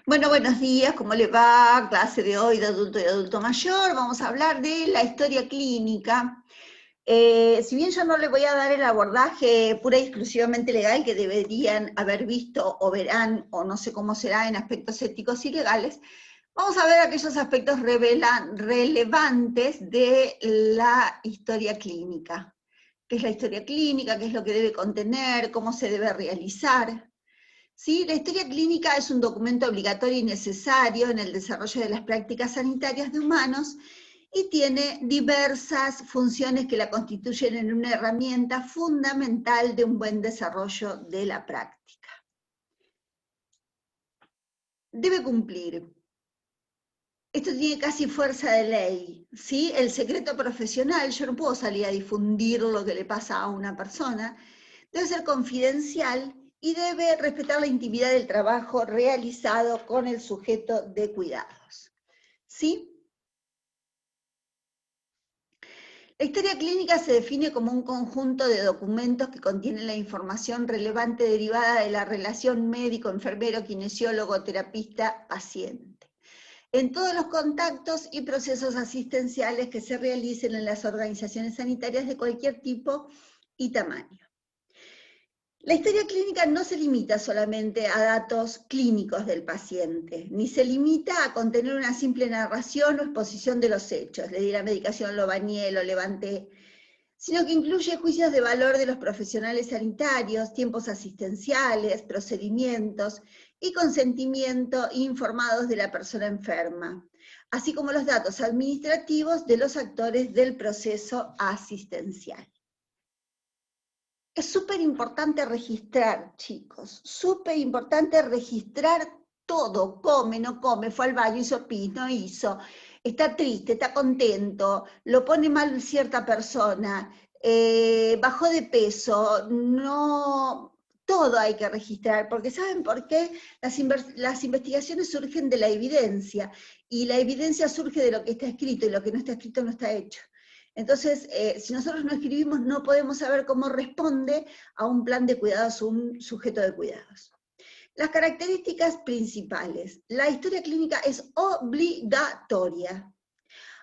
Bueno, buenos días, ¿cómo le va? Clase de hoy de adulto y adulto mayor. Vamos a hablar de la historia clínica. Si bien yo no le voy a dar el abordaje pura y exclusivamente legal que deberían haber visto o verán, o no sé cómo será en aspectos éticos y legales, vamos a ver aquellos aspectos relevantes de la historia clínica. ¿Qué es la historia clínica? ¿Qué es lo que debe contener? ¿Cómo se debe realizar? Sí, la historia clínica es un documento obligatorio y necesario en el desarrollo de las prácticas sanitarias de humanos y tiene diversas funciones que la constituyen en una herramienta fundamental de un buen desarrollo de la práctica. Debe cumplir. Esto tiene casi fuerza de ley, ¿sí? El secreto profesional, yo no puedo salir a difundir lo que le pasa a una persona, debe ser confidencial y debe respetar la intimidad del trabajo realizado con el sujeto de cuidados. ¿Sí? La historia clínica se define como un conjunto de documentos que contienen la información relevante derivada de la relación médico-enfermero, kinesiólogo, terapista, paciente, en todos los contactos y procesos asistenciales que se realicen en las organizaciones sanitarias de cualquier tipo y tamaño. La historia clínica no se limita solamente a datos clínicos del paciente, ni se limita a contener una simple narración o exposición de los hechos, le di la medicación, lo bañé, lo levanté, sino que incluye juicios de valor de los profesionales sanitarios, tiempos asistenciales, procedimientos y consentimiento informados de la persona enferma, así como los datos administrativos de los actores del proceso asistencial. Es súper importante registrar, chicos, súper importante registrar todo, come, no come, fue al baño, hizo pis, no hizo, está triste, está contento, lo pone mal cierta persona, bajó de peso, no, todo hay que registrar, porque ¿saben por qué? Las investigaciones surgen de la evidencia, y la evidencia surge de lo que está escrito, y lo que no está escrito no está hecho. Entonces, si nosotros no escribimos, no podemos saber cómo responde a un plan de cuidados un sujeto de cuidados. Las características principales. La historia clínica es obligatoria.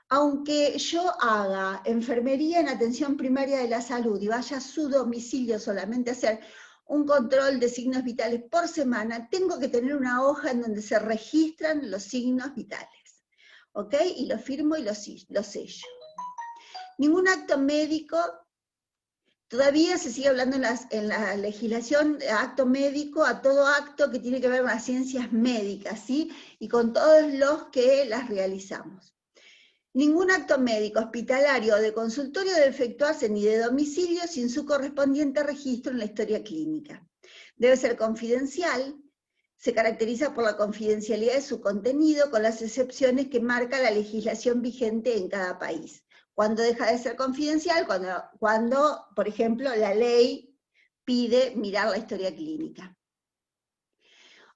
Aunque yo haga enfermería en atención primaria de la salud y vaya a su domicilio solamente a hacer un control de signos vitales por semana, tengo que tener una hoja en donde se registran los signos vitales. ¿Ok? Y lo firmo y lo sello. Ningún acto médico, todavía se sigue hablando en la legislación, acto médico, a todo acto que tiene que ver con las ciencias médicas, ¿sí? Y con todos los que las realizamos. Ningún acto médico, hospitalario o de consultorio debe efectuarse ni de domicilio sin su correspondiente registro en la historia clínica. Debe ser confidencial, se caracteriza por la confidencialidad de su contenido, con las excepciones que marca la legislación vigente en cada país. Cuando deja de ser confidencial, cuando, por ejemplo, la ley pide mirar la historia clínica.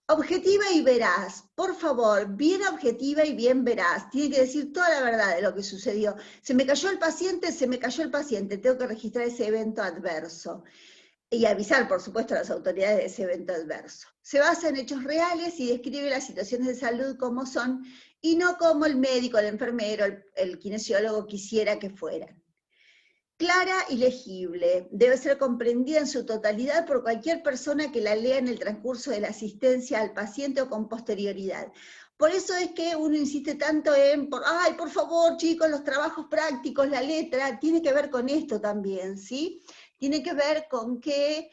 Objetiva y veraz, por favor, bien objetiva y bien veraz. Tiene que decir toda la verdad de lo que sucedió. Se me cayó el paciente, tengo que registrar ese evento adverso. Y avisar, por supuesto, a las autoridades de ese evento adverso. Se basa en hechos reales y describe las situaciones de salud como son, y no como el médico, el enfermero, el kinesiólogo quisiera que fueran. Clara y legible, debe ser comprendida en su totalidad por cualquier persona que la lea en el transcurso de la asistencia al paciente o con posterioridad. Por eso es que uno insiste tanto en, ay, por favor, chicos, los trabajos prácticos, la letra, tiene que ver con esto también, ¿sí? Tiene que ver con que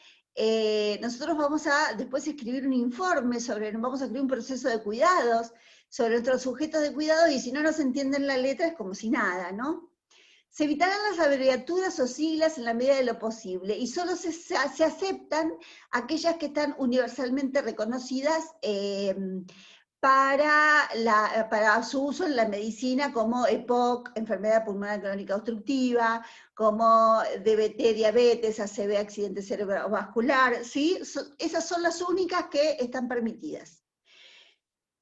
nosotros vamos a después escribir un informe vamos a escribir un proceso de cuidados sobre nuestros sujetos de cuidado, y si no nos entienden la letra es como si nada, ¿no? Se evitarán las abreviaturas o siglas en la medida de lo posible, y solo se aceptan aquellas que están universalmente reconocidas para su uso en la medicina, como EPOC, enfermedad pulmonar crónica obstructiva, como DBT, diabetes, ACV, accidente cerebrovascular, ¿sí? Esas son las únicas que están permitidas.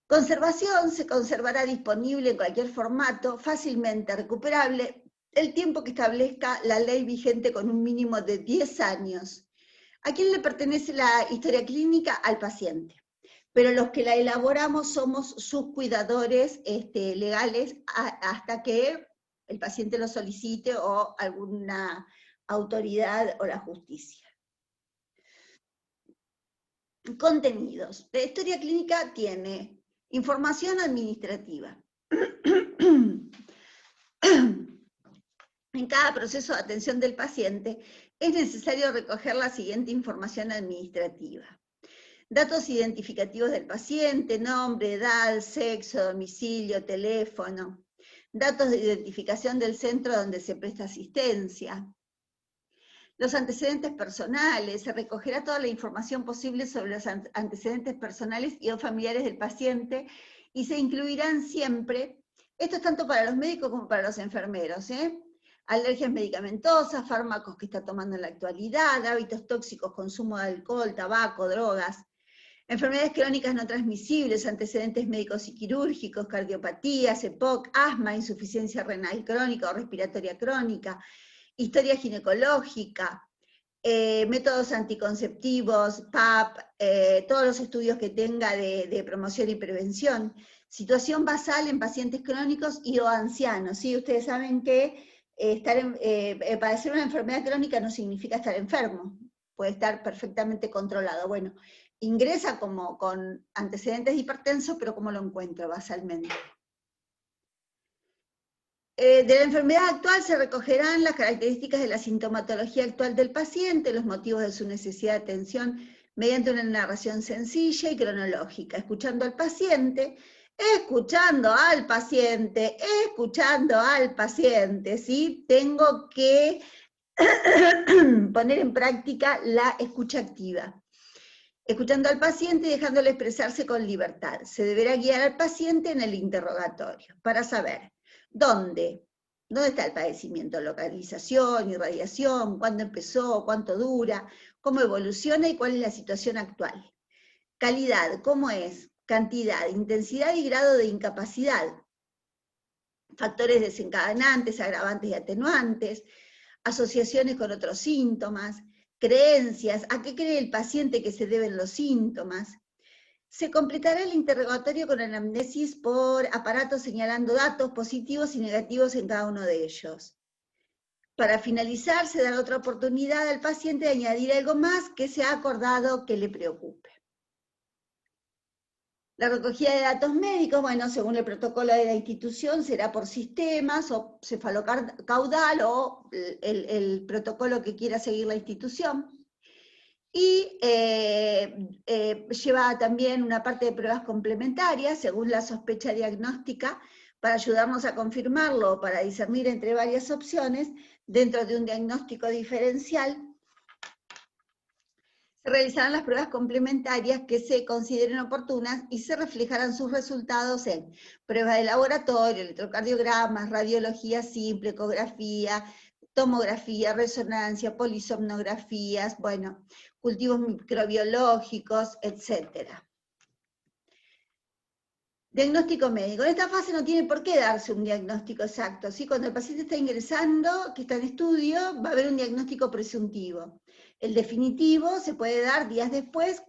Conservación: se conservará disponible en cualquier formato, fácilmente recuperable, el tiempo que establezca la ley vigente, con un mínimo de 10 años. ¿A quién le pertenece la historia clínica? Al paciente. pero los que la elaboramos somos sus cuidadores legales hasta que el paciente lo solicite o alguna autoridad o la justicia. Contenidos. La historia clínica tiene información administrativa. En cada proceso de atención del paciente es necesario recoger la siguiente información administrativa. Datos identificativos del paciente, nombre, edad, sexo, domicilio, teléfono. Datos de identificación del centro donde se presta asistencia. Los antecedentes personales. Se recogerá toda la información posible sobre los antecedentes personales y o familiares del paciente y se incluirán siempre, esto es tanto para los médicos como para los enfermeros, alergias medicamentosas, fármacos que está tomando en la actualidad, hábitos tóxicos, consumo de alcohol, tabaco, drogas, enfermedades crónicas no transmisibles, antecedentes médicos y quirúrgicos, cardiopatías, EPOC, asma, insuficiencia renal crónica o respiratoria crónica, historia ginecológica, métodos anticonceptivos, PAP, todos los estudios que tenga de promoción y prevención, situación basal en pacientes crónicos y o ancianos, ¿sí? Ustedes saben que padecer una enfermedad crónica no significa estar enfermo, puede estar perfectamente controlado. Bueno, ingresa como con antecedentes de hipertenso, pero ¿cómo lo encuentro basalmente? De la enfermedad actual se recogerán las características de la sintomatología actual del paciente, los motivos de su necesidad de atención mediante una narración sencilla y cronológica, escuchando al paciente, ¿sí? Tengo que poner en práctica la escucha activa. Escuchando al paciente y dejándole expresarse con libertad. Se deberá guiar al paciente en el interrogatorio para saber dónde está el padecimiento, localización, irradiación, cuándo empezó, cuánto dura, cómo evoluciona y cuál es la situación actual. Calidad, cómo es, cantidad, intensidad y grado de incapacidad. Factores desencadenantes, agravantes y atenuantes, asociaciones con otros síntomas, creencias, a qué cree el paciente que se deben los síntomas. Se completará el interrogatorio con anamnesis por aparato señalando datos positivos y negativos en cada uno de ellos. Para finalizar, se dará otra oportunidad al paciente de añadir algo más que se ha acordado que le preocupe. La recogida de datos médicos, bueno, según el protocolo de la institución, será por sistemas o cefalocaudal o el protocolo que quiera seguir la institución. Y lleva también una parte de pruebas complementarias, según la sospecha diagnóstica, para ayudarnos a confirmarlo o para discernir entre varias opciones dentro de un diagnóstico diferencial. Se realizarán las pruebas complementarias que se consideren oportunas y se reflejarán sus resultados en pruebas de laboratorio, electrocardiogramas, radiología simple, ecografía, tomografía, resonancia, polisomnografías, bueno, cultivos microbiológicos, etc. Diagnóstico médico. En esta fase no tiene por qué darse un diagnóstico exacto, ¿sí? Cuando el paciente está ingresando, que está en estudio, va a haber un diagnóstico presuntivo. El definitivo se puede dar días después,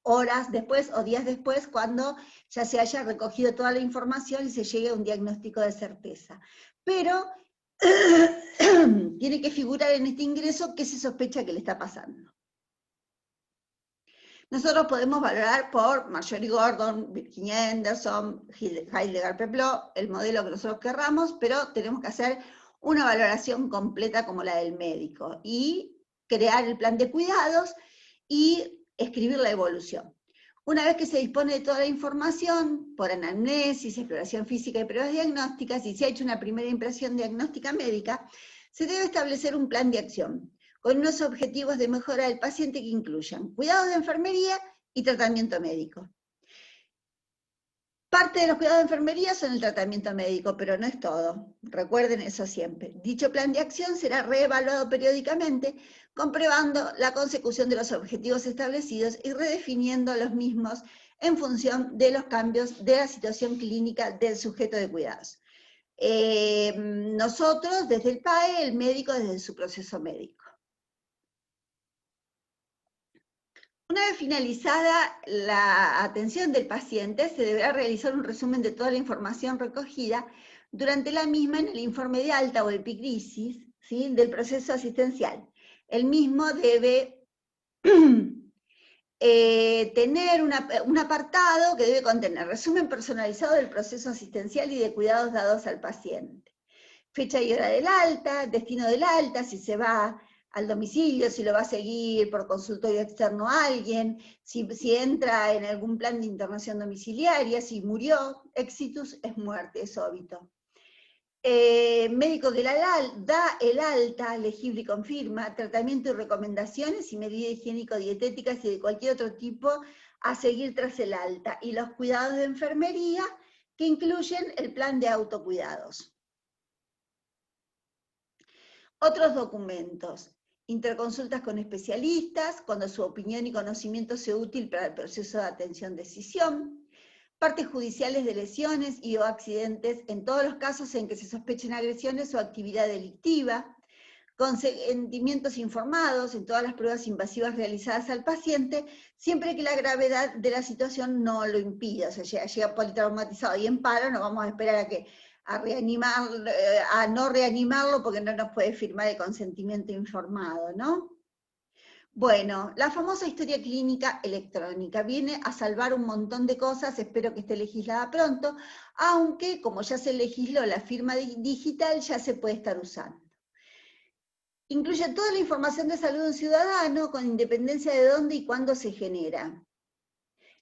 horas después o días después, cuando ya se haya recogido toda la información y se llegue a un diagnóstico de certeza. Pero tiene que figurar en este ingreso qué se sospecha que le está pasando. Nosotros podemos valorar por Marjorie Gordon, Virginia Anderson, Heidegger-Peplo, el modelo que nosotros querramos, pero tenemos que hacer una valoración completa como la del médico y crear el plan de cuidados y escribir la evolución. Una vez que se dispone de toda la información, por anamnesis, exploración física y pruebas diagnósticas, y se ha hecho una primera impresión diagnóstica médica, se debe establecer un plan de acción, con unos objetivos de mejora del paciente que incluyan cuidados de enfermería y tratamiento médico. Parte de los cuidados de enfermería son el tratamiento médico, pero no es todo. Recuerden eso siempre. Dicho plan de acción será reevaluado periódicamente, comprobando la consecución de los objetivos establecidos y redefiniendo los mismos en función de los cambios de la situación clínica del sujeto de cuidados. Nosotros, desde el PAE, el médico desde su proceso médico. Una Una vez finalizada la atención del paciente, se deberá realizar un resumen de toda la información recogida durante la misma en el informe de alta o epicrisis, ¿sí?, del proceso asistencial. El mismo debe tener un apartado que debe contener resumen personalizado del proceso asistencial y de cuidados dados al paciente. Fecha y hora del alta, destino del alta, si se va al domicilio, si lo va a seguir por consultorio externo a alguien, si entra en algún plan de internación domiciliaria, si murió, exitus es muerte, es óbito. Médico que da el alta, legible y confirma, tratamiento y recomendaciones y medidas higiénico-dietéticas y de cualquier otro tipo a seguir tras el alta, y los cuidados de enfermería que incluyen el plan de autocuidados. Otros documentos: interconsultas con especialistas, cuando su opinión y conocimiento sea útil para el proceso de atención-decisión, partes judiciales de lesiones y o accidentes en todos los casos en que se sospechen agresiones o actividad delictiva, consentimientos informados en todas las pruebas invasivas realizadas al paciente, siempre que la gravedad de la situación no lo impida. O sea, llega politraumatizado y en paro, no vamos a esperar a no reanimarlo porque no nos puede firmar el consentimiento informado, ¿no? Bueno, la famosa historia clínica electrónica viene a salvar un montón de cosas, espero que esté legislada pronto, aunque como ya se legisló la firma digital, ya se puede estar usando. Incluye toda la información de salud de un ciudadano, con independencia de dónde y cuándo se genera.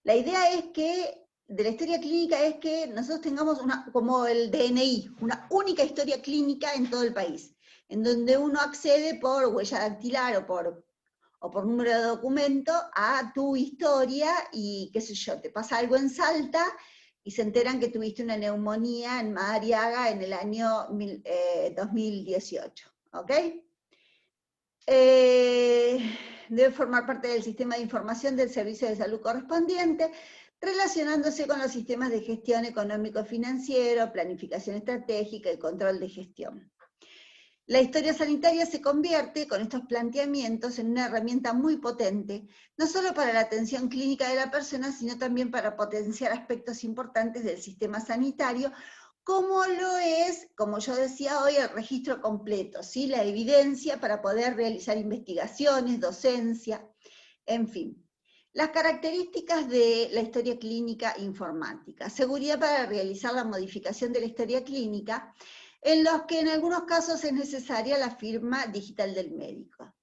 La idea es que, de la historia clínica, es que nosotros tengamos como el DNI, una única historia clínica en todo el país, en donde uno accede por huella dactilar o por número de documento a tu historia y qué sé yo, te pasa algo en Salta y se enteran que tuviste una neumonía en Madariaga en el año 2018, ¿ok? Debe formar parte del sistema de información del servicio de salud correspondiente, relacionándose con los sistemas de gestión económico-financiero, planificación estratégica y control de gestión. La historia sanitaria se convierte, con estos planteamientos, en una herramienta muy potente, no solo para la atención clínica de la persona, sino también para potenciar aspectos importantes del sistema sanitario, como lo es, como yo decía hoy, el registro completo, ¿sí?, la evidencia para poder realizar investigaciones, docencia, en fin. Las características de la historia clínica informática: seguridad para realizar la modificación de la historia clínica, en los que en algunos casos es necesaria la firma digital del médico.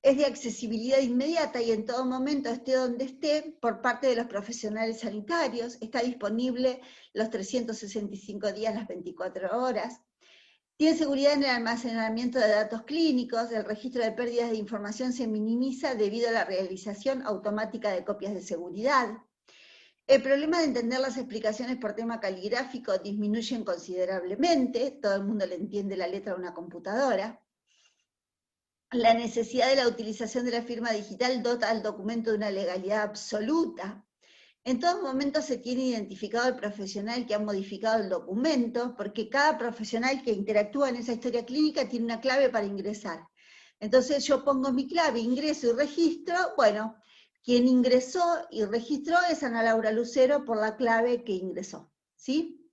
Es de accesibilidad inmediata y en todo momento, esté donde esté, por parte de los profesionales sanitarios. Está disponible los 365 días, las 24 horas. Tiene seguridad en el almacenamiento de datos clínicos. El registro de pérdidas de información se minimiza debido a la realización automática de copias de seguridad. El problema de entender las explicaciones por tema caligráfico disminuyen considerablemente, todo el mundo le entiende la letra de una computadora. La necesidad de la utilización de la firma digital dota al documento de una legalidad absoluta. En todo momento se tiene identificado el profesional que ha modificado el documento, porque cada profesional que interactúa en esa historia clínica tiene una clave para ingresar. Entonces yo pongo mi clave, ingreso y registro. Bueno, quien ingresó y registró es Ana Laura Lucero por la clave que ingresó, ¿sí?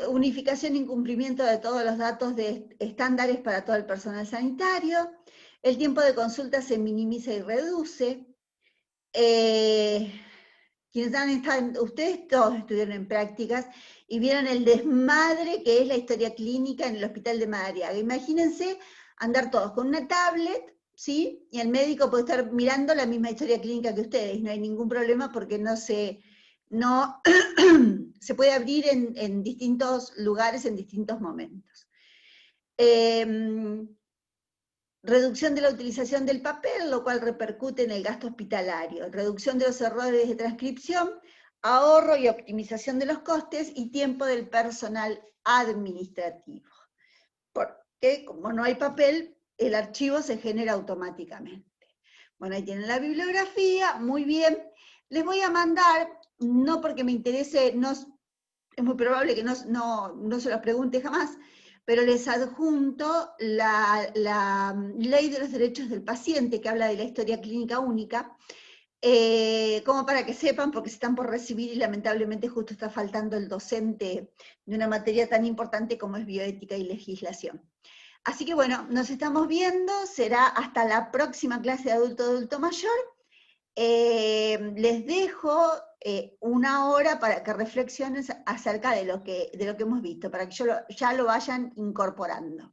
Unificación y cumplimiento de todos los datos de estándares para todo el personal sanitario. El tiempo de consulta se minimiza y reduce. Ustedes todos estuvieron en prácticas y vieron el desmadre que es la historia clínica en el hospital de Madariaga. Imagínense andar todos con una tablet, ¿sí?, y el médico puede estar mirando la misma historia clínica que ustedes, no hay ningún problema porque no se puede abrir en distintos lugares, en distintos momentos. Reducción de la utilización del papel, lo cual repercute en el gasto hospitalario. Reducción de los errores de transcripción, ahorro y optimización de los costes y tiempo del personal administrativo. Porque como no hay papel, el archivo se genera automáticamente. Bueno, ahí tienen la bibliografía, muy bien. Les voy a mandar, no porque me interese, es muy probable que no se los pregunte jamás, pero les adjunto la Ley de los Derechos del Paciente, que habla de la historia clínica única, como para que sepan, porque se están por recibir y lamentablemente justo está faltando el docente de una materia tan importante como es bioética y legislación. Así que bueno, nos estamos viendo, será hasta la próxima clase de adulto mayor. Les dejo una hora para que reflexionen acerca de lo que hemos visto, para que ya lo vayan incorporando.